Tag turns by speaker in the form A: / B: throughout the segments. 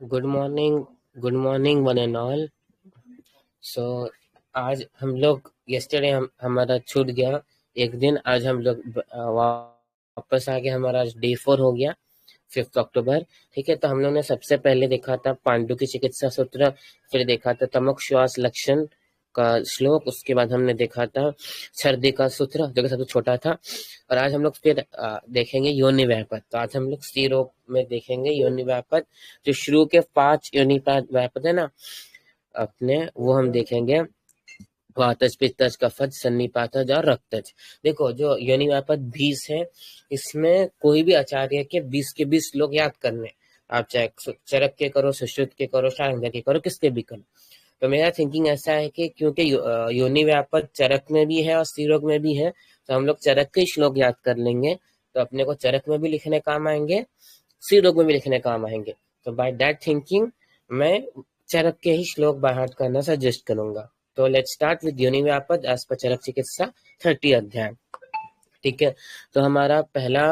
A: Good morning one and all. So आज हम लोग यस्टरडे हमारा छूट गया एक दिन। आज हम लोग वापस आ गए। हमारा आज डे 4 हो गया, 5 अक्टूबर। ठीक है, तो हम लोग ने सबसे पहले देखा था पांडु की चिकित्सा सूत्र, फिर देखा था तमक श्वास लक्षण का श्लोक, उसके बाद हमने देखा था सर्दी का सूत्र जो कि सबसे छोटा था। और आज हम लोग फिर देखेंगे योनि व्यापद। तो आज हम लोग स्त्री रोग में देखेंगे योनि व्यापद। जो शुरू के 5 योनि व्यापद है ना अपने, वो हम देखेंगे। वातज, पित्तज, कफज, सन्निपातज और रक्तज। देखो, जो योनि व्यापद 20 है, इसमें कोई भी आचार्य के 20 के 20 श्लोक याद करने। आप चाहे चरक के करो, सुश्रुत के करो, शार्ंग के करो, किसके भी करो। तो मेरा थिंकिंग ऐसा है कि क्योंकि योनि व्यापक चरक में भी है और स्त्री रोग में भी है, तो हम लोग चरक के श्लोक याद कर लेंगे, तो अपने को चरक में भी लिखने काम आएंगे, स्त्री रोग में भी लिखने काम आएंगे। तो बाय दैट थिंकिंग मैं चरक के ही श्लोक बाय हार्ट करना सजेस्ट करूंगा। तो लेट्स स्टार्ट विद योनि व्यापद एज पर चरक चिकित्सा 30 अध्याय। ठीक है, तो हमारा पहला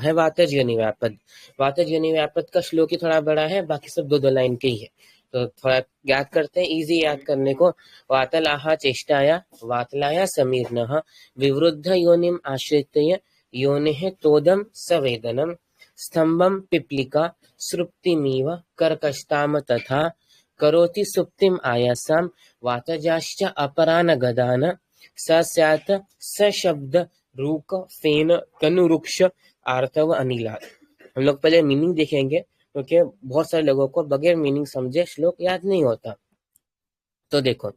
A: है वातज योनि व्यापद। वातज योनि व्यापद का श्लोक ही थोड़ा बड़ा है, बाकी सब दो लाइन के ही है, तो थोड़ा याद करते हैं, इजी याद करने को। वातलाहा चेष्टाया वातलाया समीर्णः विवृद्ध योनिम आश्रित्य योनिः तोदम सवेदनम स्तंभम पिप्लिका सृप्तिमीव कर्कशताम तथा करोति सुप्तिम आयासाम वातजाश्च अपरान गदान स स्यात् स शब्द रूक फेन तनुरुक्ष आर्तव अनिलाद। हम लोग पहले मीनिंग देखेंगे, क्योंकि बहुत सारे लोगों को बगैर मीनिंग समझे श्लोक याद नहीं होता। तो देखो,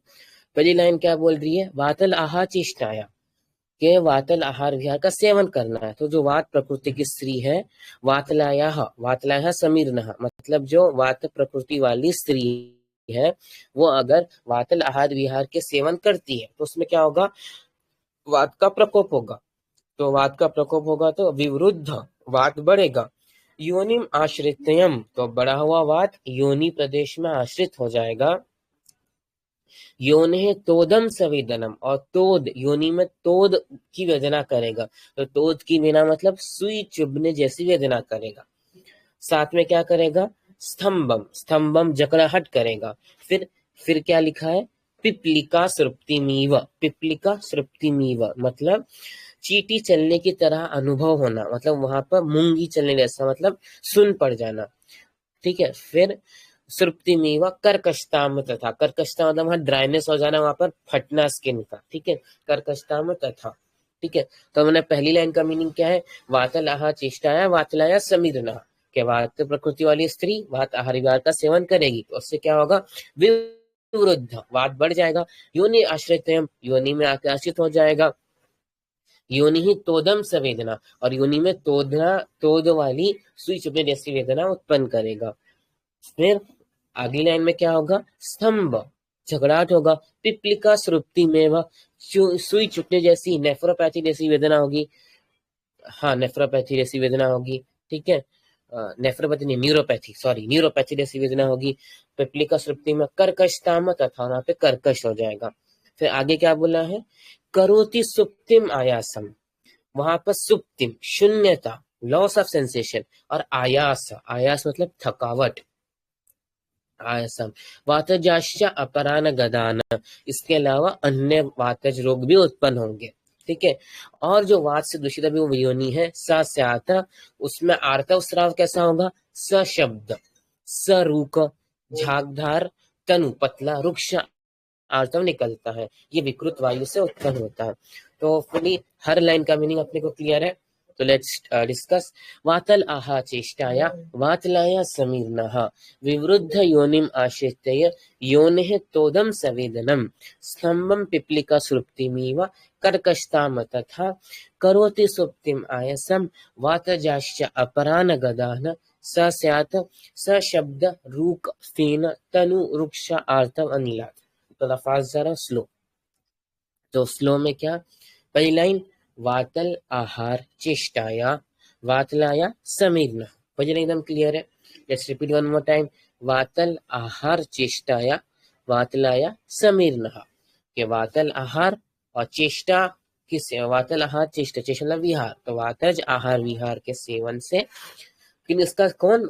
A: पहली लाइन क्या बोल रही है? वातल आहार चेष्टाया, के वातल आहार विहार का सेवन करना है। तो जो वात प्रकृति की स्त्री है, वातलाया समीर्णः, मतलब जो वात प्रकृति वाली स्त्री है, वो अगर वातल आहार विहार के सेवन करती है तो उसमें क्या होगा? वात का प्रकोप होगा। तो वात का प्रकोप होगा तो विवृद्ध, वात बढ़ेगा। योनिम आश्रित्यम, तो बढ़ा हुआ वात योनि प्रदेश में आश्रित हो जाएगा। योनि तोदम संवेदनम, और तोद योनि में तोद की वेदना करेगा। तो तोद की वेदना मतलब सुई चुभने जैसी वेदना करेगा। साथ में क्या करेगा? स्तंभम, स्तंभम जकड़ाहट करेगा। फिर क्या लिखा है? पिपलिका सृप्तिमीव, पिपलिका सृप्तिमीव मतलब चींटी चलने की तरह अनुभव होना, मतलब वहां पर मूंगी चलने जैसा, मतलब सुन पड़ जाना। ठीक है, फिर सृप्तिमीव कर्कशताम तथा, कर्कशता मतलब वहां ड्राइनेस हो जाना, वहां पर फटना स्किन का। ठीक है, कर्कशताम तथा। ठीक है, तो हमने पहली लाइन का मीनिंग क्या है? वातलाहा चेष्टाया वातलाया समीरना, के वात प्रकृति वाली स्त्री वात आहार विहार का सेवन करेगी तो उससे क्या होगा? विवृद्ध, वात बढ़ जाएगा। योनि आश्रित, योनि में आके आश्रित हो जाएगा। योनि ही तोदम संवेदना, और योनि में तोद वाली सुई चुभने जैसी वेदना उत्पन्न करेगा। फिर अगली लाइन में क्या होगा? स्तंभ, झगड़ाहट होगा। पिपलिका सृप्ति में वह सुई चुभने जैसी, नेफ्रोपैथी जैसी वेदना होगी। हाँ, नेफ्रोपैथी जैसी वेदना होगी। ठीक है, नेफ्रोपैथी नहीं, न्यूरोपैथी, सॉरी, न्यूरोपैथी जैसी वेदना होगी। पिपलिका सृप्ति में कर्कशताम तथा, वहां पे कर्कश हो जाएगा। फिर आगे क्या बोला है? करोति सुप्तिम आयासम, वहां पर सुप्तिम शून्यता, लॉस ऑफ सेंसेशन, और आयास, आयास मतलब थकावट, आयासम वातजाश्च अपरान गदान, इसके अलावा अन्य वातज रोग भी उत्पन्न होंगे। ठीक है, और जो वात से दूषित अभी वो योनि है स स्यात्, उसमें आर्तव स्राव कैसा होगा? स शब्द, सरूक, झागधार, तनु पतला, रुक्ष आर्तव निकलता है। ये विकृत वायु से उत्पन्न होता है। तो फुली हर लाइन का मीनिंग अपने को क्लियर है। तो लेट्स डिस्कस। वातल आहा चेष्टाया वातलाया समीर्णः विवृद्ध योनिम आश्रित्य योनिः तोदम सवेदनम स्तंभम पिपलिका सुप्तिमीव कर्कशताम तथा करोति सुप्तिम आयसम वातजाश्च अपरान गदान स स्यात् स शब्द रूक फेन तनु रुक्ष आर्तव अनिलात। तो लफाज जरा स्लो। तो स्लो में क्या? पहली लाइन वातल आहार चेष्टाया वातलाया समीर्णः, पहली लाइन एकदम क्लियर है। Let's repeat one more time. Watal आहार चेष्टाया वातलाया समीर्णः, के वातल आहार और चेष्टा की वातल आहार चेष्टा, चेष्टा मतलब विहार, तो वातज आहार विहार के सेवन से लेकिन इसका कौन,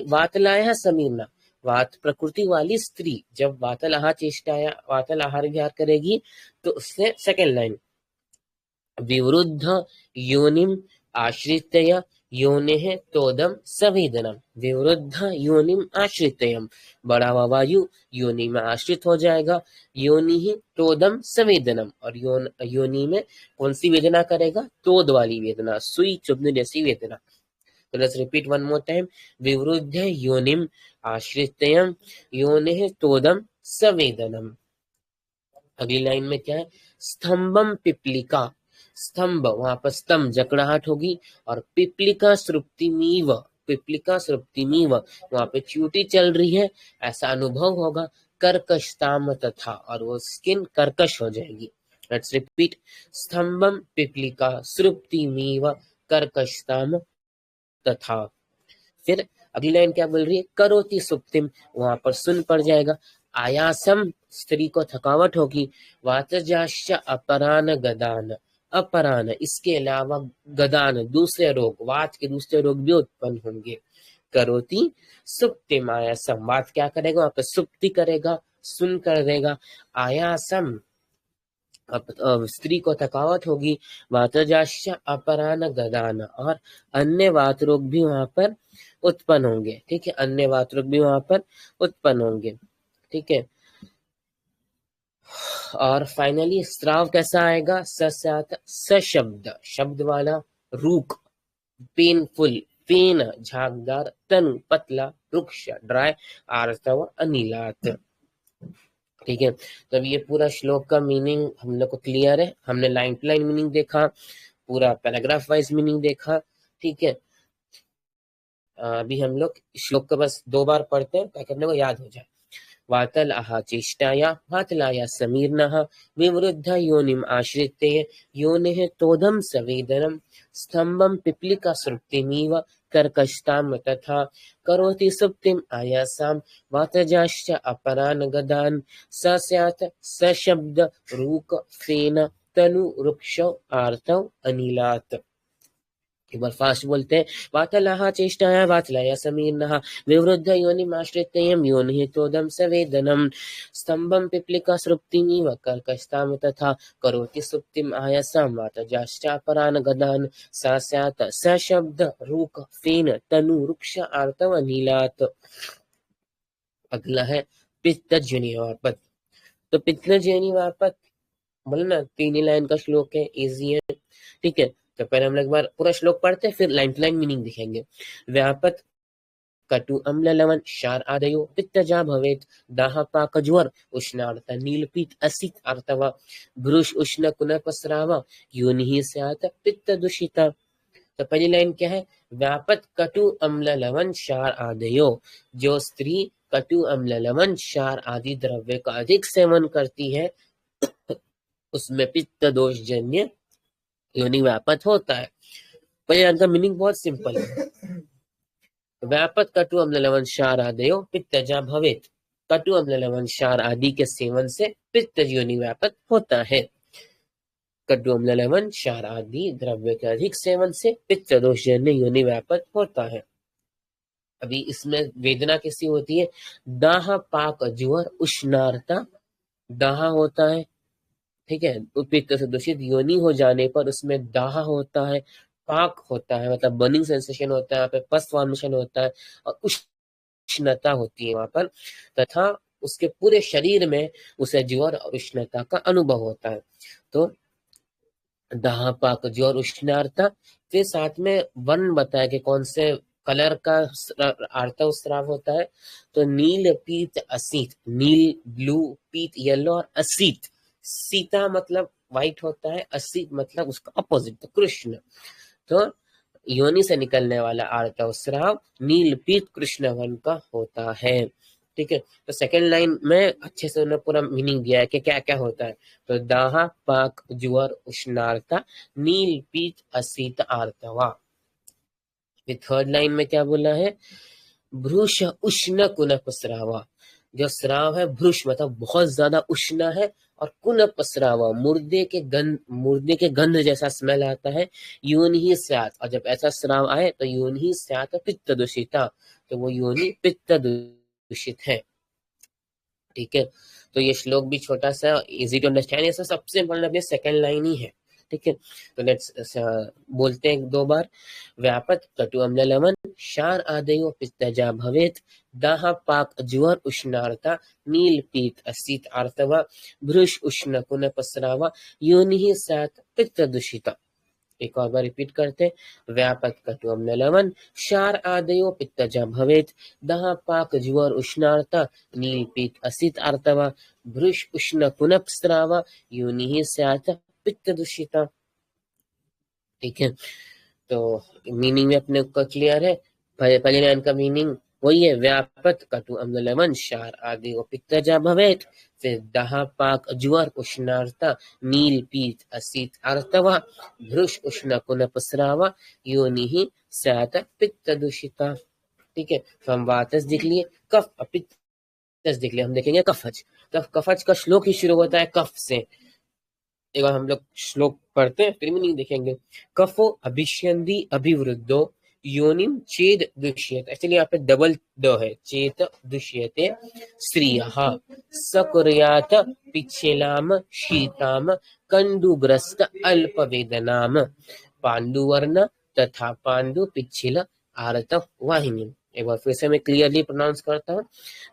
A: वातलाया समीरना, वात प्रकृति वाली स्त्री जब वातलाहा चेष्टाया वातलाहार विहार करेगी तो उससे सेकेंड लाइन, विवृद्ध योनिम आश्रित्य योनेः तोदम सवेदनम, विवृद्ध योनिम आश्रित्यम, बड़ा हुआ वायु योनि में आश्रित हो जाएगा, योनि ही तोदम सवेदनम, और योनि में कौन सी वेदना करेगा, तोद वाली वेदना, सुई चुभने जैसी वेदना। तो let's repeat one more time, विवृद्ध योनिम आश्रित्यम योनेः तोदम सवेदनम। अगली लाइन में क्या है, स्तंभम पिपलिका, स्तंभ वहां पर स्तंभ जकड़ाहट होगी, और पिपलिका श्रुप्तिमीव, पिपलिका श्रुप्तिमीव वहां पे चींटी चल रही है ऐसा अनुभव होगा, कर्कशताम तथा, और वो स्किन कर्कश हो जाएगी। लेट्स रिपीट, स्तंभम पिपलिका श्रुप्तिमीव कर्कशताम तथा। फिर अगली लाइन क्या बोल रही है, करोति सुप्तिम, वहां पर सुन पड़ जाएगा, आयासम स्त्री को थकावट होगी, वातजाश्च अपरान गदान, अपरान इसके अलावा गदान दूसरे रोग, वात के दूसरे रोग भी उत्पन्न होंगे। करोति सुप्तिम आयासम, वात क्या करेगा, वहां पर सुप्ति करेगा, सुन कर देगा, आयासम स्त्री को थकावट होगी, वातजाश्च अपरान गदान, और अन्य वात रोग भी वहां पर उत्पन्न होंगे। ठीक है, अन्य वात रोग भी वहां पर उत्पन्न होंगे। ठीक है, और फाइनली स्राव कैसा आएगा, सशब्द, शब्द वाला, रूक पेनफुल, पेन झागदार, तनु पतला, वृक्ष ड्राई, आर्तव अनिलात। ठीक है, तो अब ये पूरा श्लोक का मीनिंग हम लोग को क्लियर है, हमने लाइन टू लाइन मीनिंग देखा, पूरा पैराग्राफ वाइज मीनिंग देखा। ठीक है, अभी हम लोग श्लोक को बस 2 बार पढ़ते हैं ताकि अपने को याद हो जाए। वातलाहा चेष्टाया वातलाया समीर्णः विवृद्ध योनिम आश्रित्य योनेः तोदम सवेदनम, स्तंभम पिपलिका श्रुप्तिमीव कर्कशताम तथा, करोति सुप्तिम आयासाम वातजाश्च अपरान गदान, स स्यात् सशब्द रूक फेन तनु वृक्षौ आर्तौ अनिलात्। एक बार फास्ट बोलते हैं, वातलाहा चेष्टाया वातलाया समीर्णः विवृद्ध योनिमाश्रित्यं योनिः तोदम सवेदनम, स्तंभम पिपलिका श्रुप्तिमीव कर्कशताम तथा, करोति सुप्तिम आयासां वातजाश्चापरान गदान, सा स्यात् सशब्द रूक फेन तनु वृक्ष आर्तव अनिलात्। अगला है पित्तजनि वापत। तो पित्तजनि वापत बोलना 3 लाइन का श्लोक है, इजी है। ठीक है, तो पहले हम लोग एक बार पूरा श्लोक पढ़ते हैं, फिर लाइन टू लाइन मीनिंग दिखेंगे। व्यापत कटु अम्ल लवण क्षार आदयो पित्तजा भवेत, दाह पाक ज्वर उष्णार्थ नीलपीत असित आर्तवा, भ्रुष उष्ण कुनपस्राव योनिः स्यात् पित्त दूषिता। तो पहली लाइन क्या है, व्यापत कटु अम्ल लवण क्षार आदयो, जो स्त्री कटु अम्ल लवण क्षार आदि द्रव्य का अधिक सेवन करती है उसमें पित्त दोष जन्य योनि व्यापत होता है। पर इनका मीनिंग बहुत सिंपल है, व्यापत कटु अम्ल लवण क्षार आदयो पित्तजा भवेत, कटु अम्ल लवण क्षार आदि के सेवन से पित्त योनि व्यापत होता है। कटु अम्ल लवण क्षार आदि द्रव्य के अधिक सेवन से पित्त दोष जन्य योनि व्यापत होता है। अभी इसमें वेदना कैसी होती है, दाह पाक ज्वर उष्णार्ता, दाह होता है, ठीक है, पित्त से दूषित योनि हो जाने पर उसमें दाह होता है, पाक होता है मतलब बर्निंग सेंसेशन होता है, यहाँ पे पस फॉर्मेशन होता है, और उष्णता होती है वहां पर, तथा उसके पूरे शरीर में उसे ज्वर और उष्णता का अनुभव होता है। तो दाह पाक ज्वर उष्णार्ता, फिर साथ में वर्ण बताया कि कौन से कलर का आर्तव स्राव होता है, तो नील पीत असीत, नील ब्लू, पीत येलो, और असीत सीता मतलब व्हाइट होता है, असीत मतलब उसका अपोजिट तो कृष्ण। तो योनि से निकलने वाला आर्तव स्राव नील पीत कृष्ण वर्ण का होता है। ठीक है, तो सेकेंड लाइन में अच्छे से उन्होंने पूरा मीनिंग दिया है कि क्या क्या होता है, तो दाह पाक ज्वर उष्णार्ता नील पीत असीत आर्तवा। फिर थर्ड लाइन में क्या बोला है, भ्रूष उष्ण कुनप स्रावा, जो स्राव है भ्रूष मतलब बहुत ज्यादा उष्ण है और कुनपस्रावा, मुर्दे के गंध जैसा स्मेल आता है। योनि स्यात्, और जब ऐसा स्राव आए तो योनि स्यात् पित्त दूषिता, तो वो योनि पित्त दूषित है। ठीक है, तो ये श्लोक भी छोटा सा इजी टू अंडरस्टैंड, ये सबसे इम्पोर्टेंट अपनी सेकंड लाइन ही है। ठीक है, तो लेट्स बोलते हैं दो बार। व्यापत कटु अम्ल लवण क्षार आदयो पित्तजा भवेत, दाह पाक ज्वर उष्णार्ता नील पीत असित आर्तवा भृश उष्ण कुन पसरावा योनि स्यात् पित्त दूषिता। एक और बार रिपीट करते। व्यापक कटु अम्ल लवण क्षार आदयो पित्तजा भवेत, दाह पाक ज्वर उष्णार्ता नील पीत असित आर्तवा भृश उष्ण कुनपस्रावा योनि स्यात् पित्त दूषिता। ठीक है, तो मीनिंग में अपने को क्लियर है। पहले लाइन का मीनिंग वही है, व्यापक कटु अम्ल लवण क्षार आदि पित्तजा भवेत, फिर दाह पाक ज्वर उष्णार्ता नील पीत असित आर्तवा भृश उष्ण कुनपस्रावा योनि स्यात् पित्त दूषिता। ठीक है, तो हम वातस देख लिए, कफ पित्तस देख लिए, हम देखेंगे कफज। तो कफज का श्लोक ही शुरू होता है कफ से। एक बार हम लोग श्लोक पढ़ते हैं फिर मीनिंग देखेंगे। कफो अभिष्यन्दी अभिवृद्धो योनिम चेद दुष्यते, एक्चुअली यहाँ पे डबल द है, चेत दुष्यते स्त्रियः सकुर्यात पिच्छेलाम शीताम कंडुग्रस्त अल्पवेदनाम पांडुवर्ण तथा पांडु पिच्छिल आरत वाहिनी। एक बार फिर से मैं क्लियरली प्रोनाउंस करता हूँ।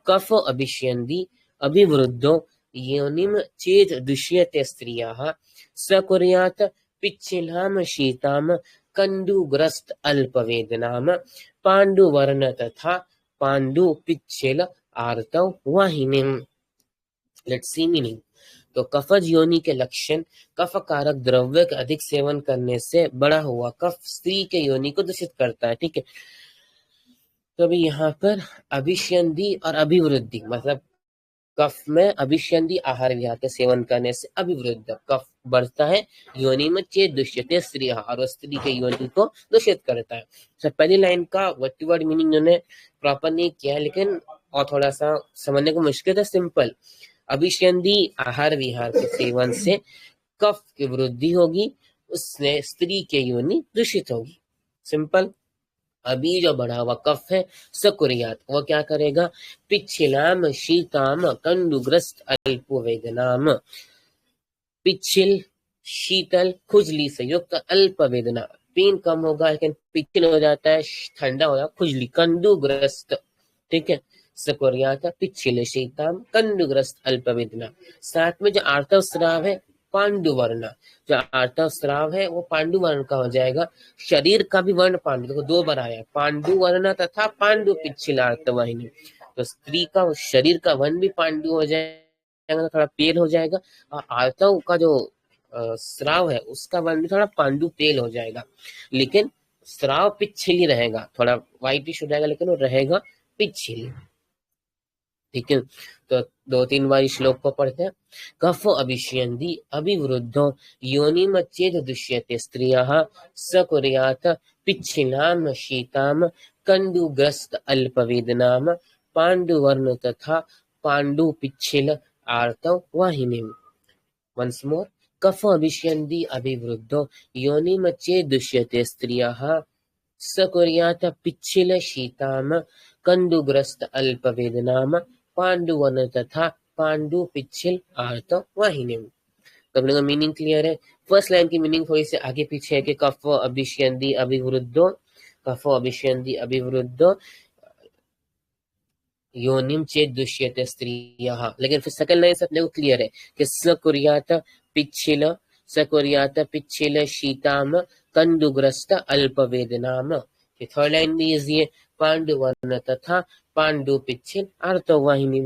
A: कफ अभिष्यन्दी अभिवृद्धो योनिम चेत दुष्यते स्त्रियः सकुर्यात पिच्छिलाम शीताम कंडुग्रस्त अल्पवेदनाम पांडुवर्ण तथा पांडु पिच्छिल आर्तव वाहिनीम। Let's see meaning. तो कफज योनि के लक्षण, कफ कारक द्रव्य का अधिक सेवन करने से बड़ा हुआ कफ स्त्री के योनि को दूषित करता है। ठीक है, तो अभी यहाँ पर अभिष्यन्दी और अभिवृद्धि, मतलब कफ में अभिष्यन्दी आहार विहार के सेवन करने से अभिवृद्ध कफ बढ़ता है, योनि में चेत दुष्यते स्त्री, और स्त्री के योनि को दूषित करता है। तो पहली लाइन का वर्ड टू वर्ड मीनिंग उन्होंने प्रॉपर नहीं किया है, लेकिन और थोड़ा सा समझने को मुश्किल है। सिंपल, अभिष्यन्दी आहार विहार के सेवन से कफ की वृद्धि होगी, उससे स्त्री के योनि दूषित होगी। सिंपल। अभी जो बढ़ा हुआ कफ है सकुर्यात, वो क्या करेगा, पिच्छिलाम शीताम कंडुग्रस्त अल्पवेदनाम, पिच्छिल शीतल खुजली से युक्त अल्प वेदना, पेन कम होगा लेकिन पिच्छिल हो जाता है, ठंडा हो जाता है, खुजली, कंडुग्रस्त। ठीक है, सकुर्यात पिच्छिल शीताम कंडुग्रस्त अल्प वेदना। साथ में जो आर्तव स्राव है पांडुवर्ण, जो आर्तव स्राव है वो पांडु वर्ण का हो जाएगा। शरीर का भी वर्ण पांडु, देखो दो बार आया, पांडु वर्ण तथा पांडु पिच्छिल आर्तवाहिनी। तो स्त्री का शरीर का वर्ण भी पांडु हो जाएगा, थोड़ा पेल हो जाएगा, और आर्तव का जो स्राव है उसका वर्ण भी थोड़ा पांडु पेल हो जाएगा, लेकिन स्राव पिच्छिल ही रहेगा, थोड़ा व्हाइटिश हो जाएगा लेकिन वो रहेगा पिच्छिल। ठीक है, तो दो तीन बार श्लोक को पढ़ते हैं। कफ अभिष्यन्दी अभिवृद्धो योनिम चेद दुष्यते स्त्रियः सकुर्यात पिच्छिलाम शीताम कंडुग्रस्त अल्पवेदनाम पांडुवर्ण तथा पांडु पिच्छिल आर्तव वाहिनीम। वंस मोर, कफ अभिष्यन्दी अभिवृद्धो योनिम चेद दुष्यते स्त्रियः सकुर्यात पिच्छिल शीताम कंडुग्रस्त अल्पवेदनाम पांडुवन तथा पांडु पिच्छिल आर्त वाहिनी। तो अपने का मीनिंग क्लियर है। फर्स्ट लाइन की मीनिंग थोड़ी से आगे पीछे है कि कफ अभिष्यन्दी अभिवृद्धो, कफ अभिष्यन्दी अभिवृद्धो योनिम चेत दुष्यते स्त्रियः, लेकिन फिर सेकंड लाइन से अपने को क्लियर है कि सकुर्यात पिच्छिल, सकुर्यात पिच्छिल शीताम कंडुग्रस्त अल्पवेदनाम। थर्ड लाइन भी इजी है, पांडुवर्ण तथा पांडु पिच्छिल आर्तवाहिनी।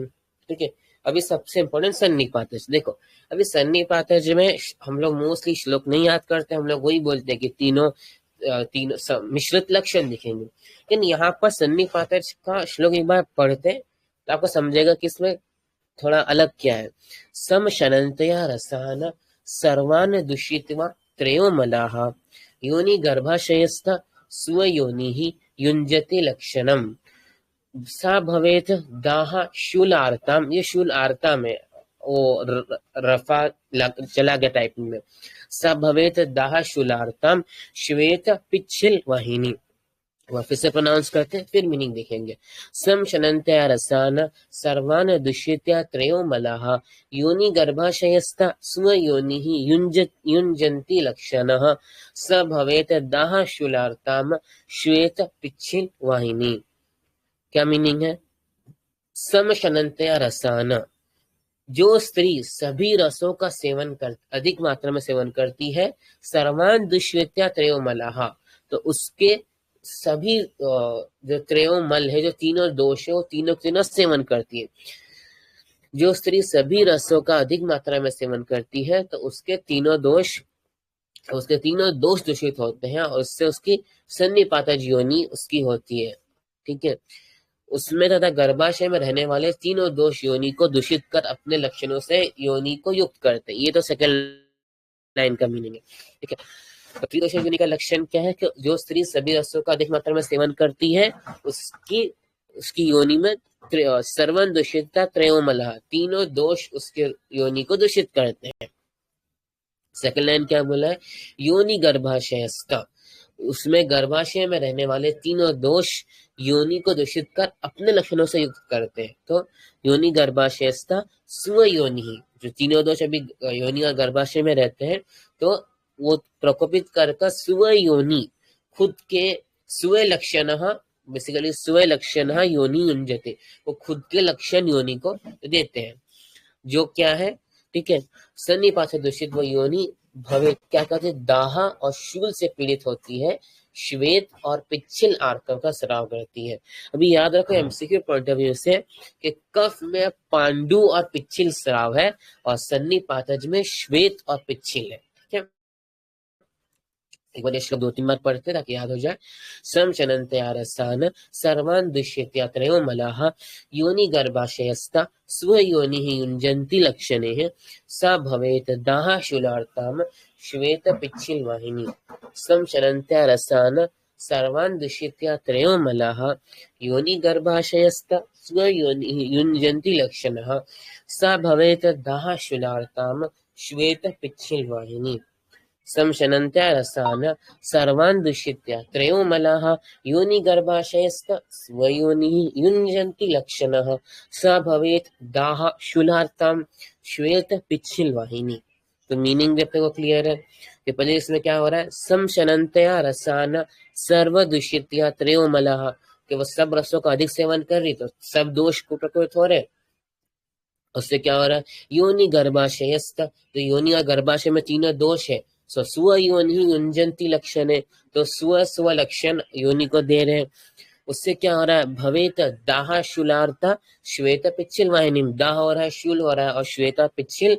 A: ठीक है, अभी सबसे इंपॉर्टेंट सन्निपातज। देखो अभी सन्निपातज में हम लोग मोस्टली श्लोक नहीं याद करते, हम लोग वही बोलते हैं कि तीनों मिश्रित लक्षण दिखेंगे, लेकिन यहाँ पर सन्निपातज का श्लोक एक बार पढ़ते हैं तो आपको समझेगा कि इसमें थोड़ा अलग क्या है। सम शनंतया रसान सर्वान दूषित्वा त्रयो मलाः योनि गर्भाशयस्थ स्वयोनिः युञ्जते लक्षणम सा भवेत दाह शूल आर्ताम। ये शूल आर्ता में वो रफा चला गया टाइपिंग में। स भवेत दाह शूलार्तम श्वेत पिच्छिल वाहिनी। वह फिर से प्रोनाउंस करते हैं, फिर मीनिंग देखेंगे। सम शनन्त्या रसान सर्वान दुष्यत्या त्रयो मलाः योनि गर्भाशयस्था स्वयोनिः युञ्जन्ति लक्षणः स भवेत दाह शूलार्ताम श्वेत पिच्छिल वाहिनी। क्या मीनिंग है? सम शनन्त्या रसान, जो स्त्री सभी रसों का सेवन कर अधिक मात्रा में सेवन करती है, सर्वान दुष्यत्या त्रयो मलाः, तो उसके सभी जो त्रयो मल है, जो तीनों दोष है, वो तीनों तीनों सेवन करती है। जो स्त्री सभी रसों का अधिक मात्रा में सेवन करती है तो उसके तीनों दोष दूषित होते हैं और उससे उसकी सन्निपातज योनि उसकी होती है। ठीक है, उसमें तथा गर्भाशय में रहने वाले तीनों दोष योनि को दूषित कर अपने लक्षणों से योनि को युक्त करते हैं। ये तो सेकंड लाइन का मीनिंग है। ठीक है, तो त्रिदोष योनि का लक्षण क्या है कि जो स्त्री सभी रसों का अधिक मात्रा में सेवन करती है उसकी योनि में सर्वन दूषितता त्रयोमलः, तीनों दोष उसके योनि को दूषित करते हैं। सेकंड लाइन क्या बोला है? योनि गर्भाशयस्था, उसमें गर्भाशय में रहने वाले तीनों दोष योनि को दूषित कर अपने लक्षणों से युक्त करते हैं। तो योनि गर्भाशयस्था स्वयोनि, जो तीनों दोष अभी योनि और गर्भाशय में रहते हैं तो वो प्रकोपित कर स्वयोनि, खुद के स्व लक्षण, बेसिकली स्व लक्षण योनि युञ्जते, वो खुद के लक्षण योनि को देते हैं। जो क्या है? ठीक है, सन्निपात से दूषित वो योनि भवे क्या कहते हैं? दाह और शूल से पीड़ित होती है, श्वेत और पिच्छिल आर्तव का स्राव करती है। अभी याद रखो एमसीक्यू पॉइंट ऑफ व्यू से कि कफ में पांडु और पिच्छिल स्राव है और सन्निपातज में श्वेत और पिच्छिल है। ठीक है, एक बार ये श्लोक 2-3 बार पढ़ते ताकि याद हो जाए। सम शनन्त्या रसान सर्वान् दुष्यत्या त्रयो मलाः योनि गर्भाशयस्था स्वयोनिः युञ्जन्ति लक्षणैः सा भवेत् दाह शूलार्ताम श्वेत पिच्छिल वाहिनी। सम शनन्त्या रसान सर्वान् दुष्यत्या त्रयो मलाः योनि गर्भाशयस्था स्वयोनिः युञ्जन्ति लक्षणः सा भवेत् दाह शूलार्ताम श्वेत पिच्छिल वाहिनी। सम शनन्त्या रसान सर्वान् दुष्यत्या त्रयो मलाः योनि गर्भाशयस्थ स्वयोनिः युञ्जन्ति लक्षणः स भवेत् दाह शूलार्ताम श्वेत पिच्छिल वाहिनी। तो मीनिंग भी अपने को क्लियर है कि पहले इसमें क्या हो रहा है? सम शनन्त्या रसान सर्व दुष्यत्या त्रयो मलाः, कि वो सब रसों का अधिक सेवन कर रही तो सब दोष को प्रकृत हो रहे। उससे क्या हो रहा है? योनि गर्भाशयस्थ, तो योनि और गर्भाशय में तीनों दोष है। सो स्व योनि युञ्जन्ति लक्षण है, तो स्व लक्षण योनि को दे रहे हैं। उससे क्या हो रहा है? भवेत दाह शूलार्ता श्वेत पिच्छिल वाहिनी, दाह हो रहा है, शूल हो रहा है और श्वेत पिच्छिल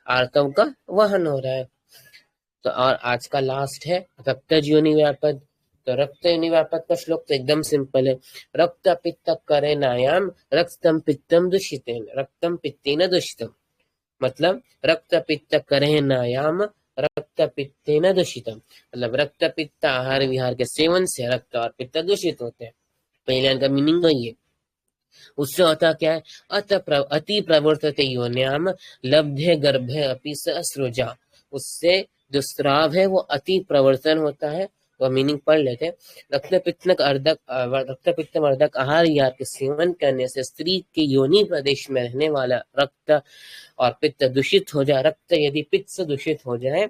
A: आर्तव का वहन हो रहा है। तो और आज का लास्ट है रक्तज योनि व्यापद। तो रक्त योनि व्यापद का श्लोक तो एकदम सिंपल है। रक्त पित्त करे नायाम रक्तम पित्तम दूषितेन रक्तम पित्तेन दूषितम, मतलब रक्त पित्त करे नायाम रक्त पित्तेन दूषितम, मतलब रक्त पित्त आहार विहार के सेवन से रक्त और पित्त दूषित होते हैं। पहले लाइन का मीनिंग वही है। उससे होता क्या है? अति प्रवर्तते योन्याम लब्धे गर्भे अपि ससृजा, उससे जो स्राव है वो अति प्रवर्तन होता है। वह मीनिंग पढ़ लेते हैं। रक्त पित्त वर्धक आहार विहार के सेवन करने से स्त्री के योनि प्रदेश में रहने वाला रक्त और पित्त दूषित हो जाए। रक्त यदि पित्त से दूषित हो जाए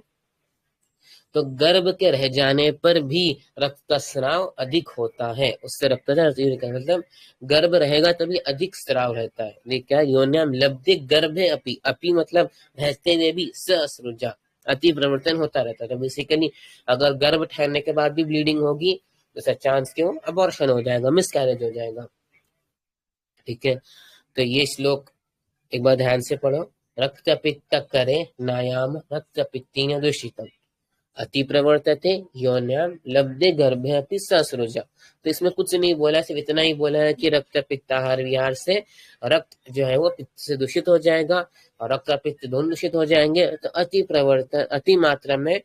A: तो गर्भ के रह जाने पर भी रक्त का स्राव अधिक होता है। उससे रक्त का मतलब गर्भ रहेगा तभी अधिक स्राव रहता है। ये क्या? योन्याम लब्धे गर्भे अपि, अपि मतलब रहते हुए भी ससृजा, अति प्रवर्तन होता रहता है। तो बेसिकली अगर गर्भ ठहरने के बाद भी ब्लीडिंग होगी तो चांस क्यों अबॉर्शन हो जाएगा, मिसकैरेज हो जाएगा। ठीक है, तो ये श्लोक एक बार ध्यान से पढ़ो। रक्त पित्त करे नायाम रक्त पित्तेन दूषितम अति प्रवर्तते योन्याम लब्धे गर्भे अपि ससृजा। तो इसमें कुछ नहीं बोला, सिर्फ इतना ही बोला है कि रक्त पित्त आहार विहार से रक्त जो है वो पित्त से दूषित हो जाएगा और रक्त और पित्त दोनों दूषित हो जाएंगे। तो अति प्रवर्तन, अति मात्रा में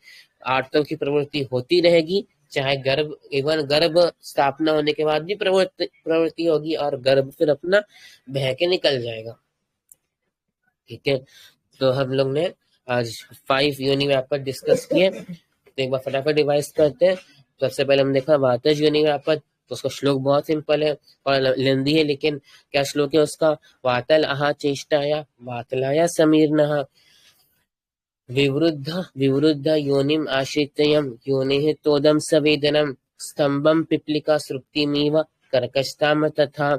A: आर्तव की प्रवृत्ति होती रहेगी, चाहे गर्भ स्थापना होने के बाद भी प्रवृत्ति होगी और गर्भ फिर अपना बह के निकल जाएगा। ठीक है, तो हम लोग ने आज 5 योनि व्यापक डिस्कस किए। तो एक बार फटाफट रिवाइज करते हैं। सबसे पहले हम देखा वातज योनि व्यापक, तो उसका श्लोक बहुत सिंपल है और लेंदी है, लेकिन क्या श्लोक है उसका? वातल आहा चेष्टाया वातलाया समीर्णः विवृद्ध विवृद्ध योनिम आश्रित्ययं योनिः तोदम सवेदनम स्तंभम पिपलिका सृप्तिमिव कर्कशताम तथा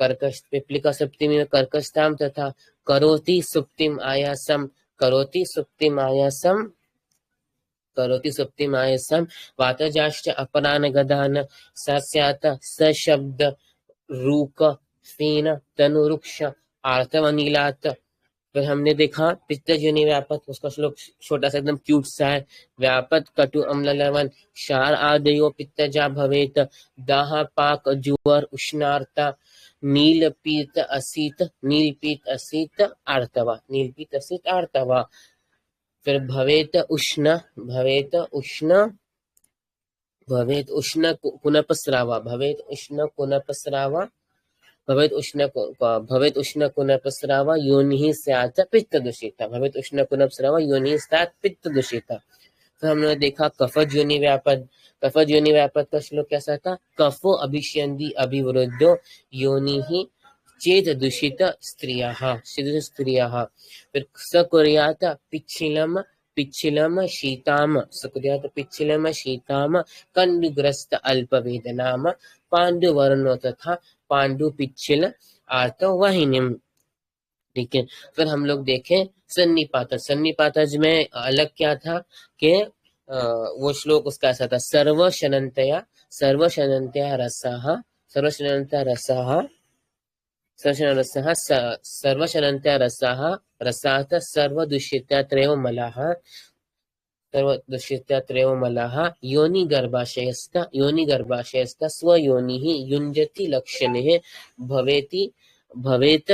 A: पिपलिका सृप्तिमिव कर्कशताम तथा करोति सुप्तिम आयासम करोति सुप्तिम आयासम करोति सुप्तिम आयासम वातजाश्च अपरान गदान स स्यात् स शब्द रूक फेन तनुरुक्ष आर्तवनीलात्। फिर हमने देखा पित्तजनि व्यापक, उसका श्लोक छोटा सा एकदम क्यूट सा है। व्यापक कटु अम्ल लवण क्षार आदयो पित्तजा भवेत दाह पाक जुवर उष्णार्ता नीलपीत असित आर्तवा। फिर भवेत उष्ण कुनपस्रावा भवेत उष्ण कुनपस्रावा योनिः स्यात् पित्त दूषिता पित्त दूषिता। तो हमने देखा कफज योनि व्यापद का श्लोक कैसा था? कफो अभिष्यन्ति अभिवृद्धो योनिः चेत दूषित स्त्रियाः। फिर सकुर्यात पिच्छिलम शीताम कंडुग्रस्त अल्पवेदनाम पांडुवर्णो तथा पांडु पिच्छिल आर्तवाहिनीम। ठीक है, फिर हम लोग देखें सन्निपातज में अलग क्या था कि वो श्लोक उसका ऐसा था सर्वशनंतया रसात् सर्वदुष्यत्या त्रयो मलाः योनि गर्भाशयस्थ स्वयोनिः युञ्जति लक्षणेः भवेत्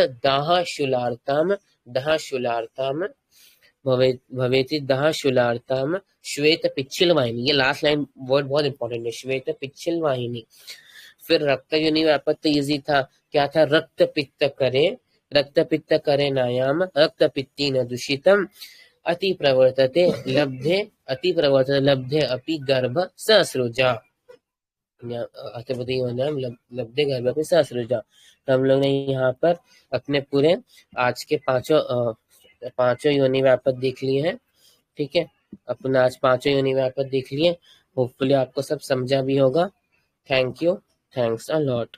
A: दाहशूलार्ताम श्वेत पिच्छिल वाहिनी। ये लास्ट लाइन वर्ड बहुत इंपॉर्टेंट है, श्वेत पिच्छिल वाहिनी। फिर रक्त योनि व्यापक तो इजी था, क्या था? रक्त पित्त करे नायाम रक्त पित्ती न दूषितम अति प्रवर्तते लब्धे अपि गर्भ ससृजा लब्धे गर्भ अपि ससृजा। तो हम लोग ने यहाँ पर अपने पूरे आज के पांचों योनि व्यापक देख लिए हैं। ठीक है, अपने आज 5 योनि व्यापक देख लिए। होपफुली आपको सब समझा भी होगा। Thank you, thanks a lot.